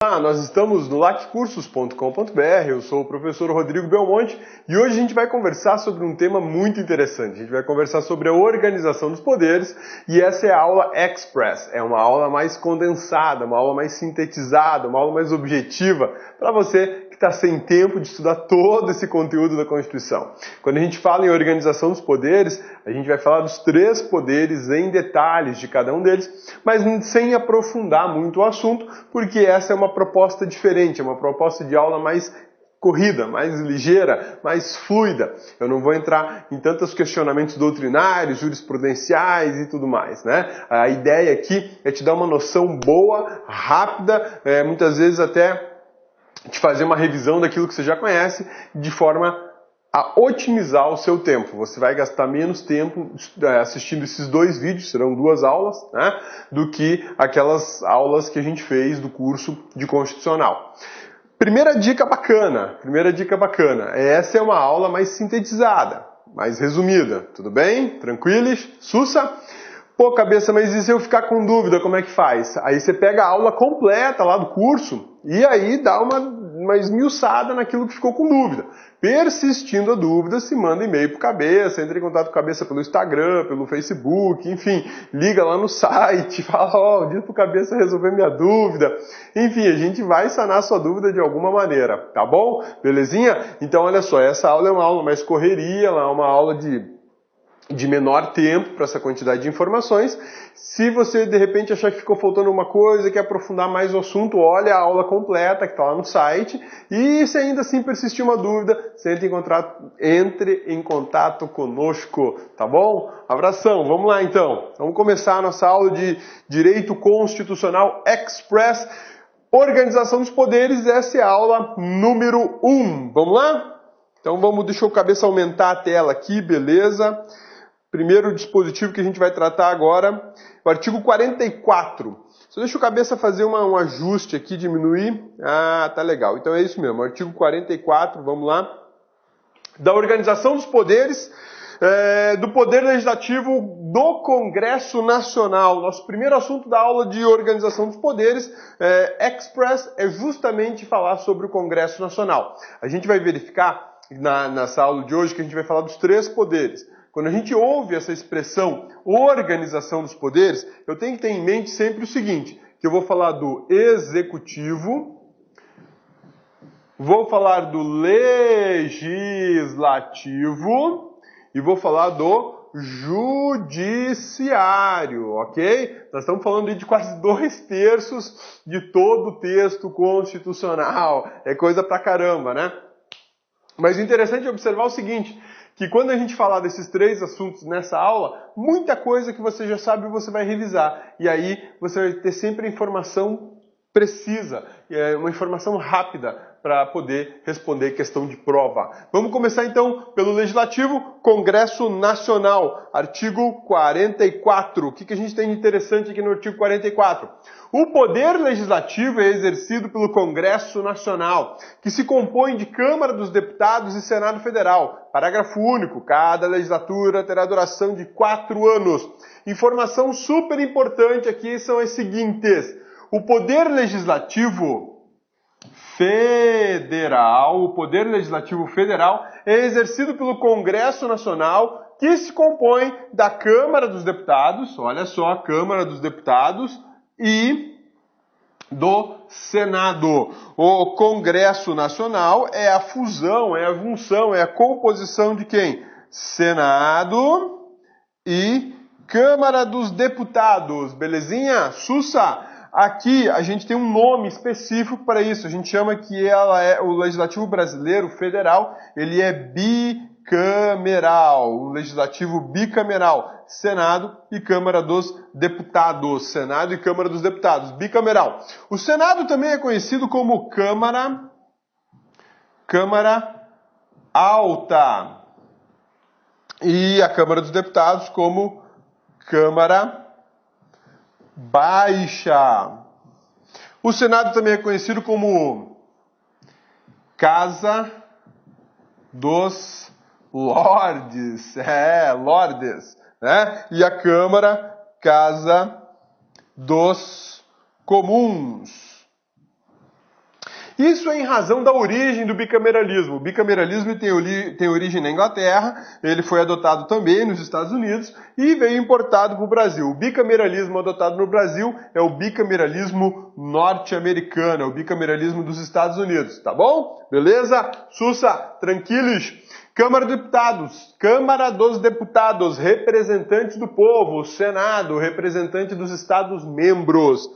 Nós estamos no laccursos.com.br, eu sou o professor Rodrigo Belmonte e hoje a gente vai conversar sobre um tema muito interessante. A gente vai conversar sobre a organização dos poderes e essa é a aula Express. É uma aula mais condensada, uma aula mais sintetizada, uma aula mais objetiva para você que está sem tempo de estudar todo esse conteúdo da Constituição. Quando a gente fala em organização dos poderes, a gente vai falar dos 3 poderes em detalhes de cada um deles, mas sem aprofundar muito o assunto, porque essa é uma proposta diferente, é uma proposta de aula mais corrida, mais ligeira, mais fluida. Eu não vou entrar em tantos questionamentos doutrinários, jurisprudenciais e tudo mais, né? A ideia aqui é te dar uma noção boa, rápida, muitas vezes até te fazer uma revisão daquilo que você já conhece, de forma a otimizar o seu tempo. Você vai gastar menos tempo assistindo esses 2 vídeos, serão 2 aulas, né, do que aquelas aulas que a gente fez do curso de Constitucional. Primeira dica bacana, essa é uma aula mais sintetizada, mais resumida, tudo bem? Tranquilos? Sussa? Pô, cabeça, mas e se eu ficar com dúvida, como é que faz? Aí você pega a aula completa lá do curso e aí dá uma esmiuçada naquilo que ficou com dúvida. Persistindo a dúvida, se manda e-mail pro Cabeça, entre em contato com o Cabeça pelo Instagram, pelo Facebook, enfim, liga lá no site, fala, diz pro Cabeça resolver minha dúvida. Enfim, a gente vai sanar a sua dúvida de alguma maneira, tá bom? Belezinha? Então, olha só, essa aula é uma aula mais correria, ela é uma aula de menor tempo para essa quantidade de informações. Se você de repente achar que ficou faltando uma coisa, quer aprofundar mais o assunto, olha a aula completa que está lá no site. E se ainda assim persistir uma dúvida, você entre em contato conosco, tá bom? Abração, vamos lá então. Vamos começar a nossa aula de Direito Constitucional Express, Organização dos Poderes, essa é a aula número 1. Vamos lá? Então deixa o Cabeça aumentar a tela aqui, beleza? Primeiro dispositivo que a gente vai tratar agora, o artigo 44. Só deixa o Cabeça fazer um ajuste aqui, diminuir. Ah, tá legal. Então é isso mesmo, artigo 44, vamos lá. Da organização dos poderes, do Poder Legislativo do Congresso Nacional. Nosso primeiro assunto da aula de organização dos poderes, Express, é justamente falar sobre o Congresso Nacional. A gente vai verificar nessa aula de hoje que a gente vai falar dos 3 poderes. Quando a gente ouve essa expressão organização dos poderes, eu tenho que ter em mente sempre o seguinte, que eu vou falar do executivo, vou falar do legislativo e vou falar do judiciário, ok? Nós estamos falando aí de quase 2/3 de todo o texto constitucional. É coisa pra caramba, né? Mas o interessante é observar o seguinte, que quando a gente falar desses 3 assuntos nessa aula, muita coisa que você já sabe você vai revisar. E aí você vai ter sempre a informação precisa, uma informação rápida para poder responder questão de prova. Vamos começar então pelo Legislativo, Congresso Nacional, artigo 44. O que a gente tem de interessante aqui no artigo 44? O poder legislativo é exercido pelo Congresso Nacional, que se compõe de Câmara dos Deputados e Senado Federal. Parágrafo único. Cada legislatura terá duração de 4 anos. Informação super importante aqui são as seguintes. O poder legislativo federal, é exercido pelo Congresso Nacional, que se compõe da Câmara dos Deputados, olha só, a Câmara dos Deputados e do Senado. O Congresso Nacional é a fusão, é a junção, é a composição de quem? Senado e Câmara dos Deputados, belezinha? Sussa! Aqui a gente tem um nome específico para isso, a gente chama que o Legislativo Brasileiro Federal, ele é bicameral, o Legislativo bicameral, Senado e Câmara dos Deputados, Senado e Câmara dos Deputados, bicameral. O Senado também é conhecido como Câmara Alta e a Câmara dos Deputados como Câmara Baixa. O Senado também é conhecido como Casa dos Lordes, Lordes, né? E a Câmara, Casa dos Comuns. Isso é em razão da origem do bicameralismo. O bicameralismo tem origem na Inglaterra, ele foi adotado também nos Estados Unidos e veio importado para o Brasil. O bicameralismo adotado no Brasil é o bicameralismo norte-americano, é o bicameralismo dos Estados Unidos, tá bom? Beleza? Sussa, tranquilos? Câmara dos Deputados, representantes do povo, Senado, representante dos Estados-membros.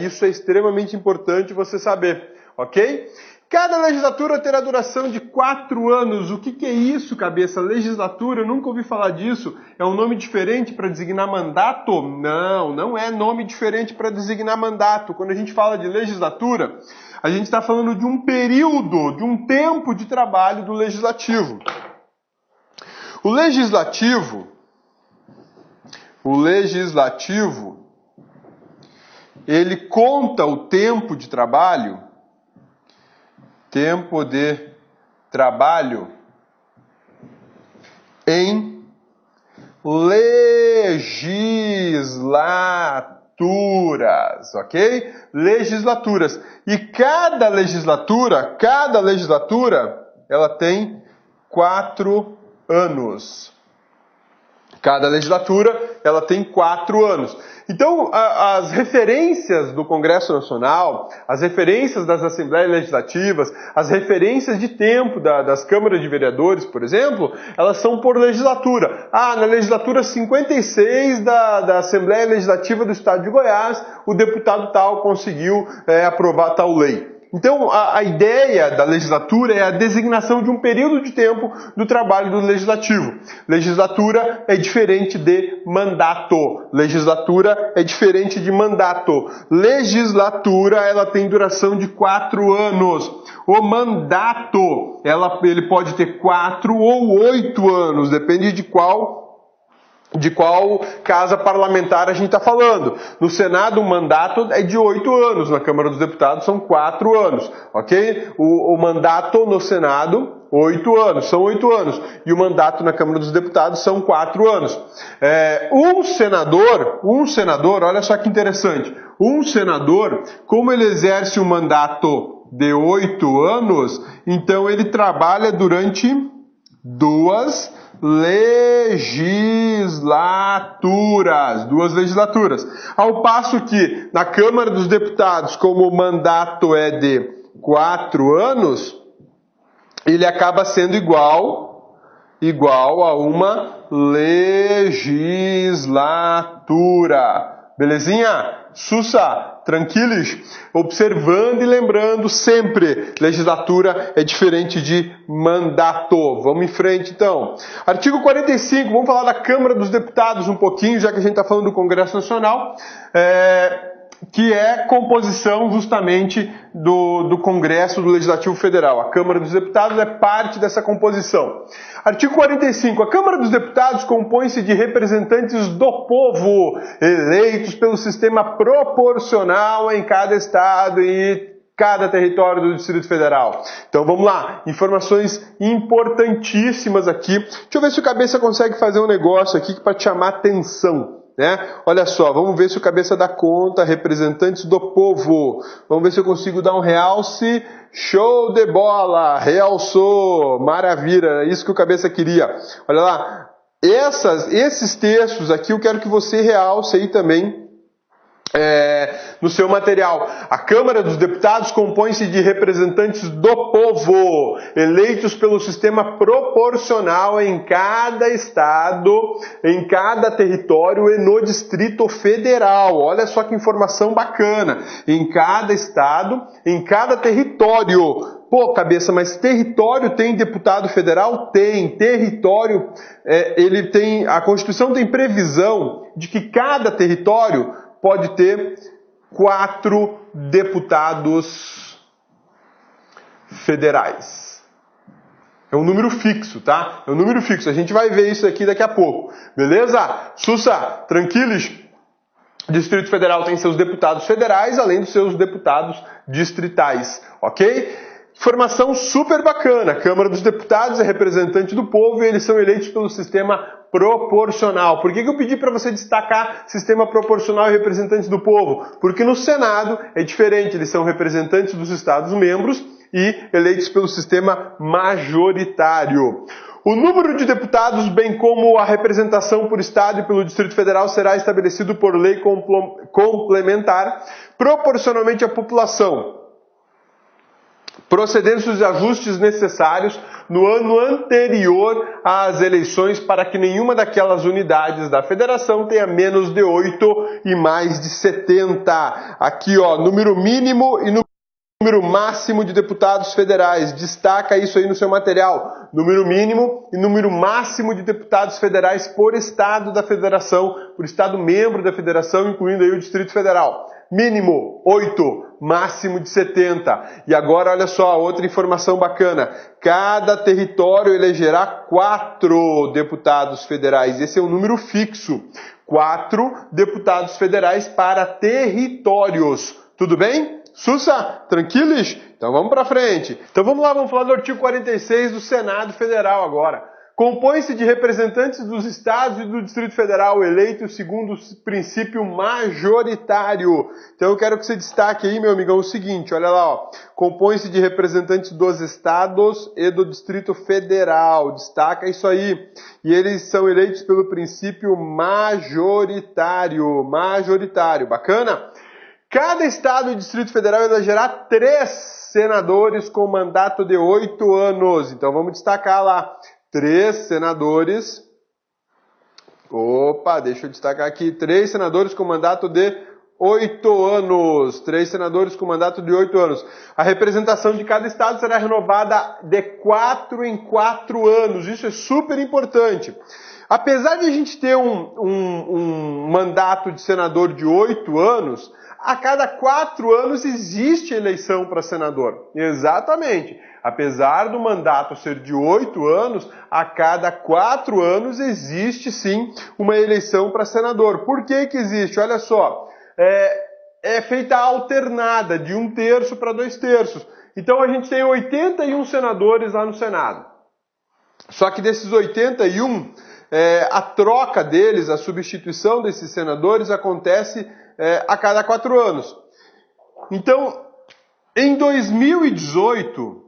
Isso é extremamente importante você saber, ok? Cada legislatura terá duração de 4 anos. O que é isso, cabeça? Legislatura? Eu nunca ouvi falar disso. É um nome diferente para designar mandato? Não, não é nome diferente para designar mandato. Quando a gente fala de legislatura, a gente está falando de um período, de um tempo de trabalho do legislativo. O legislativo, ele conta o tempo de trabalho, em legislaturas, ok? Legislaturas. E cada legislatura, ela tem 4 anos. Cada legislatura, ela tem 4 anos. Então, as referências do Congresso Nacional, as referências das Assembleias Legislativas, as referências de tempo das câmaras de vereadores, por exemplo, elas são por legislatura. Na legislatura 56 da Assembleia Legislativa do Estado de Goiás, o deputado tal conseguiu aprovar tal lei. Então, a ideia da legislatura é a designação de um período de tempo do trabalho do legislativo. Legislatura é diferente de mandato. Legislatura, ela tem duração de 4 anos. O mandato, ele pode ter 4 ou 8 anos, depende de qual casa parlamentar a gente está falando. No Senado, o mandato é de 8 anos, na Câmara dos Deputados são 4 anos, ok? O mandato no Senado, 8 anos, são 8 anos. E o mandato na Câmara dos Deputados são 4 anos. Um senador, olha só que interessante, um senador, como ele exerce um mandato de 8 anos, então ele trabalha durante 2 legislaturas. Ao passo que na Câmara dos Deputados, como o mandato é de 4 anos, ele acaba sendo igual a uma legislatura. Belezinha? Sussa, tranquilos? Observando e lembrando sempre, legislatura é diferente de mandato. Vamos em frente então. Artigo 45, vamos falar da Câmara dos Deputados um pouquinho, já que a gente está falando do Congresso Nacional, que é composição justamente do Congresso do Legislativo Federal. A Câmara dos Deputados é parte dessa composição. Artigo 45. A Câmara dos Deputados compõe-se de representantes do povo, eleitos pelo sistema proporcional em cada estado e cada território do Distrito Federal. Então vamos lá, informações importantíssimas aqui. Deixa eu ver se o cabeça consegue fazer um negócio aqui para te chamar atenção. Olha só, vamos ver se o cabeça dá conta, representantes do povo. Vamos ver se eu consigo dar um realce. Show de bola, realçou, maravilha, isso que o cabeça queria. Olha lá, esses textos aqui eu quero que você realce aí também. No seu material. A Câmara dos Deputados compõe-se de representantes do povo, eleitos pelo sistema proporcional em cada estado, em cada território e no Distrito Federal. Olha só que informação bacana. Em cada estado, em cada território. Pô, cabeça, mas território tem deputado federal? Tem. Território, ele tem, a Constituição tem previsão de que cada território pode ter 4 deputados federais. É um número fixo, tá? É um número fixo. A gente vai ver isso aqui daqui a pouco. Beleza? Sussa, tranquilos? O Distrito Federal tem seus deputados federais, além dos seus deputados distritais. Ok? Informação super bacana, a Câmara dos Deputados é representante do povo e eles são eleitos pelo sistema proporcional. Por que eu pedi para você destacar sistema proporcional e representantes do povo? Porque no Senado é diferente, eles são representantes dos Estados-membros e eleitos pelo sistema majoritário. O número de deputados, bem como a representação por Estado e pelo Distrito Federal, será estabelecido por lei complementar, proporcionalmente à população, procedendo os ajustes necessários no ano anterior às eleições para que nenhuma daquelas unidades da federação tenha menos de 8 e mais de 70. Aqui, ó, número mínimo e número máximo de deputados federais. Destaca isso aí no seu material. Número mínimo e número máximo de deputados federais por estado da federação, por estado membro da federação, incluindo aí o Distrito Federal. Mínimo 8, máximo de 70. E agora olha só, outra informação bacana. Cada território elegerá 4 deputados federais. Esse é um número fixo. 4 deputados federais para territórios. Tudo bem? Sussa? Tranquilos? Então vamos para frente. Então vamos lá, vamos falar do artigo 46 do Senado Federal agora. Compõe-se de representantes dos estados e do Distrito Federal, eleitos segundo o princípio majoritário. Então eu quero que você destaque aí, meu amigão, o seguinte, olha lá, ó. Compõe-se de representantes dos estados e do Distrito Federal. Destaca isso aí. E eles são eleitos pelo princípio majoritário. Majoritário. Bacana? Cada estado e Distrito Federal elegerá 3 senadores com mandato de 8 anos. Então vamos destacar lá. 3 senadores. Opa, deixa eu destacar aqui. 3 senadores com mandato de 8 anos. 3 senadores com mandato de 8 anos. A representação de cada estado será renovada de 4 em 4 anos. Isso é super importante. Apesar de a gente ter um mandato de senador de 8 anos, a cada 4 anos existe eleição para senador. Exatamente. Apesar do mandato ser de 8 anos, a cada 4 anos existe sim uma eleição para senador. Por que existe? Olha só, é feita alternada de 1/3 para 2/3. Então a gente tem 81 senadores lá no Senado. Só que desses 81, a troca deles, a substituição desses senadores acontece a cada 4 anos. Então, em 2018,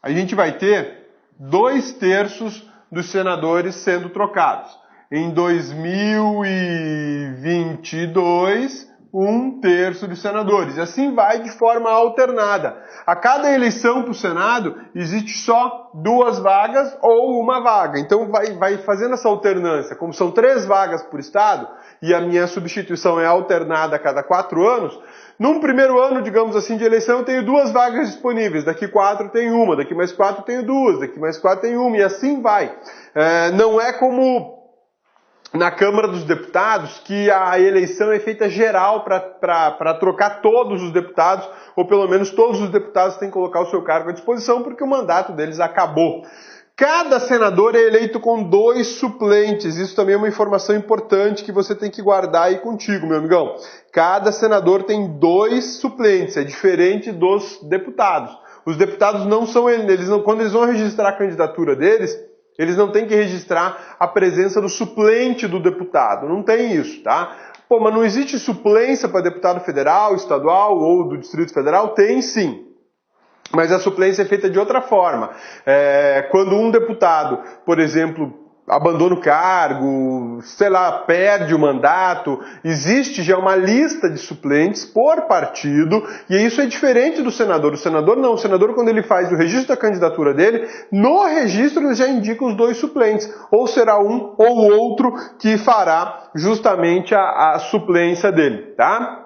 a gente vai ter 2/3 dos senadores sendo trocados. Em 2022, 1/3 dos senadores. E assim vai de forma alternada. A cada eleição para o Senado, existe só 2 vagas ou 1 vaga. Então vai fazendo essa alternância. Como são 3 vagas por estado, e a minha substituição é alternada a cada 4 anos, num primeiro ano, digamos assim, de eleição, eu tenho 2 vagas disponíveis. Daqui 4 tem 1, daqui mais 4 tenho 2, daqui mais 4 tem 1, e assim vai. Não é como na Câmara dos Deputados, que a eleição é feita geral para trocar todos os deputados, ou pelo menos todos os deputados têm que colocar o seu cargo à disposição, porque o mandato deles acabou. Cada senador é eleito com 2 suplentes. Isso também é uma informação importante que você tem que guardar aí contigo, meu amigão. Cada senador tem 2 suplentes, é diferente dos deputados. Os deputados não são eles não, quando eles vão registrar a candidatura deles, eles não têm que registrar a presença do suplente do deputado. Não tem isso, tá? Pô, mas não existe suplência para deputado federal, estadual ou do Distrito Federal? Tem sim. Mas a suplência é feita de outra forma. Quando um deputado, por exemplo, abandona o cargo, sei lá, perde o mandato, existe já uma lista de suplentes por partido, e isso é diferente do senador. O senador não. O senador, quando ele faz o registro da candidatura dele, no registro ele já indica os 2 suplentes. Ou será um ou outro que fará justamente a suplência dele, tá?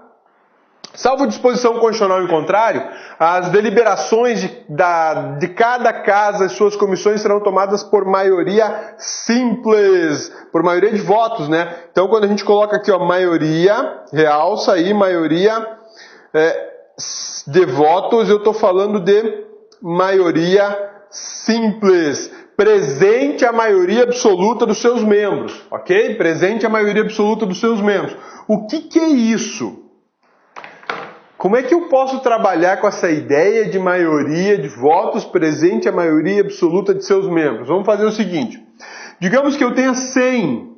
Salvo disposição constitucional em contrário, as deliberações de cada casa e suas comissões serão tomadas por maioria simples, por maioria de votos, né? Então, quando a gente coloca aqui, ó, maioria, realça aí, maioria de votos, eu estou falando de maioria simples, presente a maioria absoluta dos seus membros, ok? Presente a maioria absoluta dos seus membros. O que é isso? Como é que eu posso trabalhar com essa ideia de maioria de votos presente a maioria absoluta de seus membros? Vamos fazer o seguinte. Digamos que eu tenha 100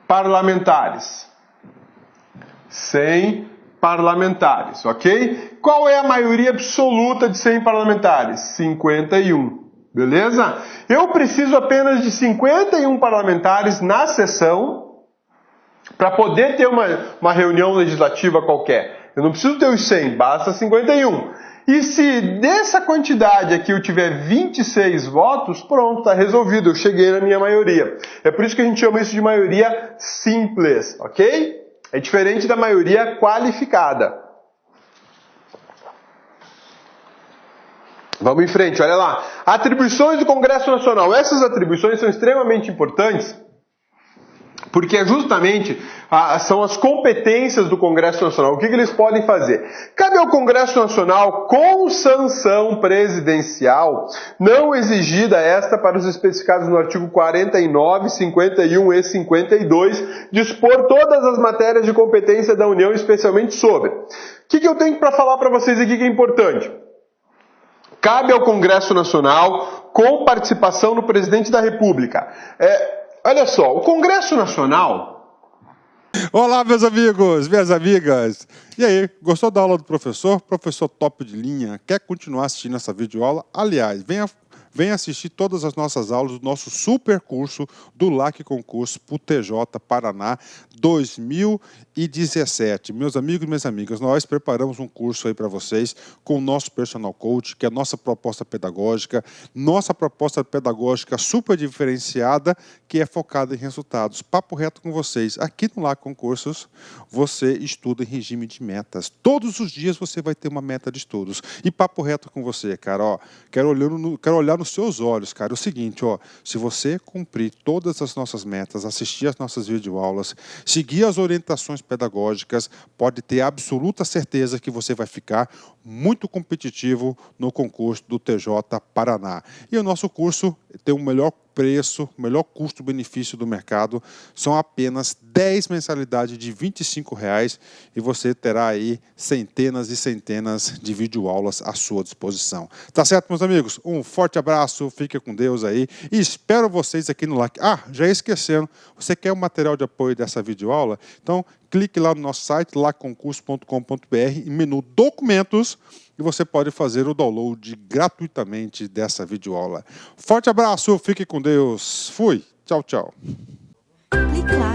parlamentares. 100 parlamentares, ok? Qual é a maioria absoluta de 100 parlamentares? 51. Beleza? Eu preciso apenas de 51 parlamentares na sessão para poder ter uma reunião legislativa qualquer. Eu não preciso ter os 100, basta 51. E se dessa quantidade aqui eu tiver 26 votos, pronto, está resolvido, eu cheguei na minha maioria. É por isso que a gente chama isso de maioria simples, ok? É diferente da maioria qualificada. Vamos em frente, olha lá. Atribuições do Congresso Nacional. Essas atribuições são extremamente importantes porque justamente são as competências do Congresso Nacional. O que eles podem fazer? Cabe ao Congresso Nacional, com sanção presidencial, não exigida esta para os especificados no artigo 49, 51 e 52, dispor todas as matérias de competência da União, especialmente sobre. O que eu tenho para falar para vocês aqui que é importante? Cabe ao Congresso Nacional, com participação do Presidente da República. Olha só, o Congresso Nacional... Olá, meus amigos, minhas amigas. E aí, gostou da aula do professor? Professor top de linha. Quer continuar assistindo essa videoaula? Aliás, venha assistir todas as nossas aulas do nosso super curso do LAC Concurso pro TJ Paraná 2017. Meus amigos e minhas amigas, nós preparamos um curso aí para vocês com o nosso personal coach, que é a nossa proposta pedagógica super diferenciada, que é focada em resultados. Papo reto com vocês. Aqui no LAC Concursos, você estuda em regime de metas. Todos os dias você vai ter uma meta de estudos. E papo reto com você, cara, ó, quero olhar nos seus olhos, cara, é o seguinte, ó, se você cumprir todas as nossas metas, assistir as nossas videoaulas, seguir as orientações pedagógicas, pode ter absoluta certeza que você vai ficar muito competitivo no concurso do TJ Paraná. E o nosso curso tem o melhor preço, o melhor custo-benefício do mercado, são apenas 10 mensalidades de R$ 25,00 e você terá aí centenas e centenas de videoaulas à sua disposição. Tá certo, meus amigos? Um forte abraço, fique com Deus aí e espero vocês aqui no LAC. Ah, já ia esquecendo, você quer o material de apoio dessa videoaula? Então, clique lá no nosso site, lacconcurso.com.br, em menu Documentos, e você pode fazer o download gratuitamente dessa videoaula. Forte abraço, fique com Deus. Fui. Tchau, tchau. Clique lá.